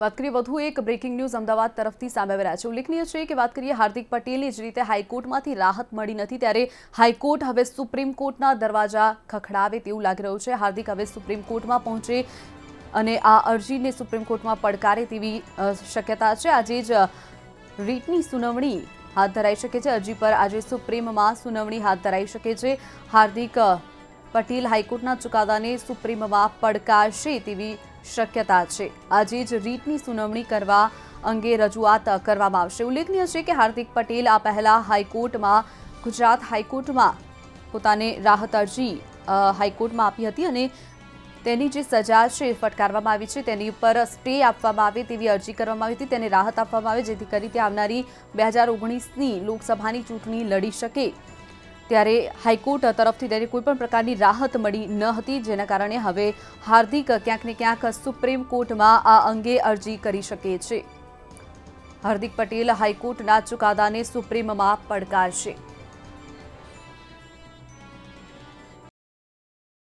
વાત કરીએ વધુ એક બ્રેકિંગ ન્યૂઝ અમદાવાદ તરફથી સામે આવી રહ્યા છે। ઉલ્લેખનીય છે કે વાત કરીએ હાર્દિક પટેલની જ રીતે હાઈકોર્ટમાંથી રાહત મળી નથી, ત્યારે હાઈકોર્ટ હવે સુપ્રીમ કોર્ટના દરવાજા ખખડાવે તેવું લાગી રહ્યું છે। હાર્દિક હવે સુપ્રીમ કોર્ટમાં પહોંચે અને આ અરજીને સુપ્રીમ કોર્ટમાં પડકારે તેવી શક્યતા છે। આજે જ રીટની સુનાવણી હાથ ધરાઈ શકે છે। અરજી પર આજે સુપ્રીમમાં સુનાવણી હાથ ધરાઈ શકે છે। હાર્દિક પટેલ હાઈકોર્ટના ચુકાદાને સુપ્રીમમાં પડકારશે તેવી શક્યતા છે। આજે જ રીટની સુનાવણી કરવા અંગે રજૂઆત કરવામાં આવશે। ઉલ્લેખનીય છે કે હાર્દિક પટેલ આ પહેલા હાઈકોર્ટમાં ગુજરાત હાઈકોર્ટમાં પોતાને રાહત અરજી હાઈકોર્ટમાં આપી હતી અને તેની જે સજા છે ફટકારવામાં આવી છે, તેની ઉપર સ્ટે આપવામાં આવે તેવી અરજી કરવામાં આવી હતી, તેને રાહત આપવામાં આવે જેથી કરી તે આવનારી 2019ની લોકસભાની ચૂંટણી લડી શકે। ત્યારે હાઈકોર્ટ તરફથી તેને કોઈપણ પ્રકારની રાહત મળી ન હતી, જેના કારણે હવે હાર્દિક ક્યાંક ને ક્યાંક સુપ્રીમ કોર્ટમાં આ અંગે અરજી કરી શકે છે। હાર્દિક પટેલ હાઈકોર્ટના ચુકાદાને સુપ્રીમમાં પડકારશે।